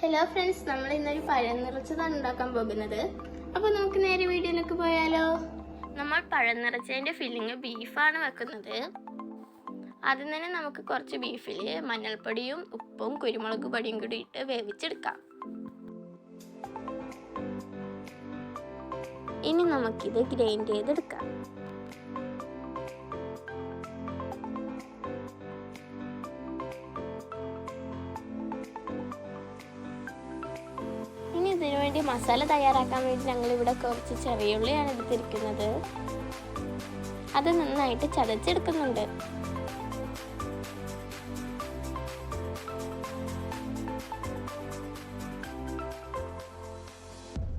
Hello friends, നമ്മൾ ഇന്നൊരു പഴം നിറച്ചതാണ് ഉണ്ടാക്കാൻ പോകുന്നത്. അപ്പോൾ നമുക്ക് നേരെ വീഡിയോയിലേക്ക് പോയാലോ. നമ്മൾ പഴം നിറച്ചതിൻ്റെ ഫില്ലിങ് ബീഫാണ് വെക്കുന്നത്. ആദ്യം തന്നെ നമുക്ക് കുറച്ച് ബീഫിൽ മഞ്ഞൾപ്പൊടിയും ഉപ്പും കുരുമുളക് പൊടിയും കൂടി ഇട്ട് വേവിച്ചെടുക്കാം. ഇനി നമുക്കിത് ഗ്രൈൻഡ് ചെയ്തെടുക്കാം. ഇതിനു വേണ്ടി മസാല തയ്യാറാക്കാൻ വേണ്ടി ഞങ്ങളിവിടെ കുറച്ച് ചെറിയ ഉള്ളിയാണ് എടുത്തിരിക്കുന്നത്. അത് നന്നായിട്ട് ചതച്ചെടുക്കുന്നുണ്ട്.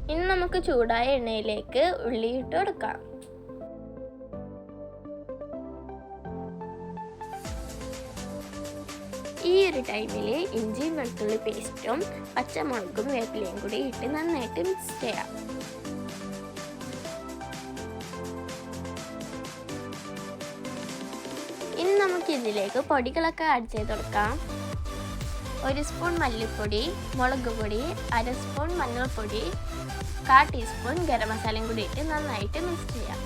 ഇനി നമുക്ക് ചൂടായ എണ്ണയിലേക്ക് ഉള്ളി ഇട്ട് കൊടുക്കാം. ഈ ഒരു ടൈമിൽ ഇഞ്ചിയും വെളുത്തുള്ളി പേസ്റ്റും പച്ചമുളകും വേപ്പിലയും കൂടി ഇട്ട് നന്നായിട്ട് മിക്സ് ചെയ്യാം. ഇനി നമുക്ക് ഇതിലേക്ക് പൊടികളൊക്കെ ആഡ് ചെയ്ത് കൊടുക്കാം. 1 സ്പൂൺ മല്ലിപ്പൊടി, മുളക് പൊടി, 1/2 സ്പൂൺ മഞ്ഞൾപ്പൊടി, 1/4 ടീസ്പൂൺ ഗരം മസാലയും കൂടി ഇട്ട് നന്നായിട്ട് മിക്സ് ചെയ്യാം.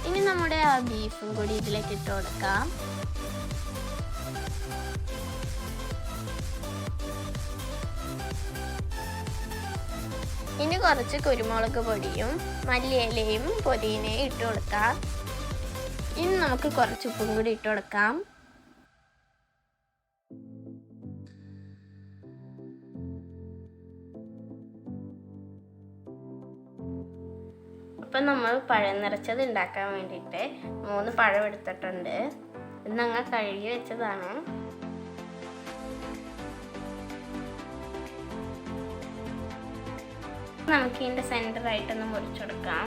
ഇനി നമ്മുടെ ആ ബീഫും കൂടി ഇതിലേക്ക് ഇട്ട് കൊടുക്കാം. ഇനി കുറച്ച് കുരുമുളക് പൊടിയും മല്ലിയിലയും പുതിനയും ഇട്ട് കൊടുക്കാം. ഇനി നമുക്ക് കുറച്ച് ഉപ്പും കൂടി ഇട്ട് കൊടുക്കാം. ഇപ്പം നമ്മൾ പഴം നിറച്ചത് ഉണ്ടാക്കാൻ വേണ്ടിയിട്ട് 3 പഴം എടുത്തിട്ടുണ്ട്. ഇത് ഞങ്ങൾ കഴുകി വെച്ചതാണ്. നമുക്ക് ഇതിൻ്റെ സെൻറ്ററായിട്ടൊന്ന് മുറിച്ചെടുക്കാം.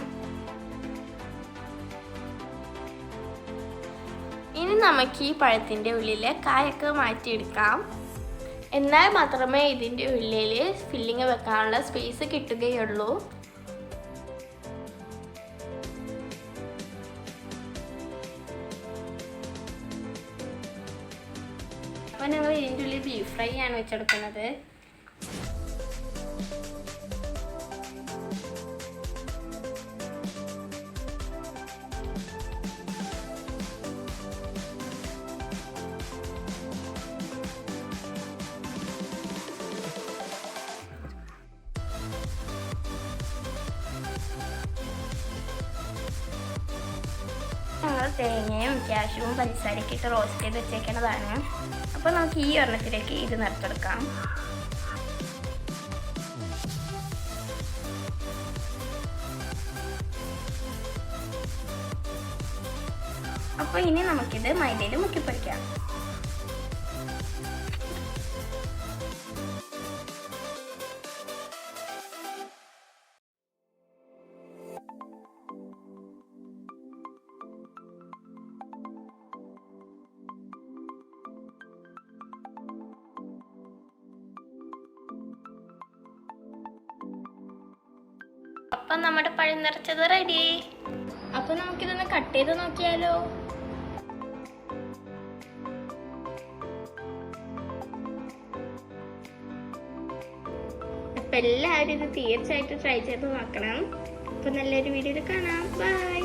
ഇനി നമുക്ക് ഈ പഴത്തിൻ്റെ ഉള്ളിലെ കായൊക്കെ മാറ്റിയെടുക്കാം. എന്നാൽ മാത്രമേ ഇതിൻ്റെ ഉള്ളിൽ ഫില്ലിങ് വെക്കാനുള്ള സ്പേസ് കിട്ടുകയുള്ളൂ. അപ്പോൾ ഞങ്ങൾ ഇതിൻ്റെ ഉള്ളിൽ ബീഫ് ഫ്രൈ ആണ് വെച്ചെടുക്കുന്നത്. ഞങ്ങൾ തേങ്ങയും കാഷ്യൂവും പഞ്ചസാരയൊക്കെ ഇട്ട് റോസ്റ്റ് ചെയ്ത് വെച്ചേക്കുന്നതാണ്. അപ്പോൾ നമുക്ക് ഈ ഒരെണ്ണത്തിലേക്ക് ഇത് നിറച്ചെടുക്കാം. അപ്പോൾ ഇനി നമുക്കിത് മൈദയിൽ മുക്കിപ്പൊരിക്കാം. അപ്പം നമ്മുടെ പഴം നിറച്ചത് റെഡി. അപ്പം നമുക്കിതൊന്ന് കട്ട് ചെയ്ത് നോക്കിയാലോ. അപ്പം എല്ലാവരും ഇത് തീർച്ചയായിട്ടും ട്രൈ ചെയ്ത് നോക്കണം. അപ്പം നല്ലൊരു വീഡിയോയിൽ കാണാം. ബൈ.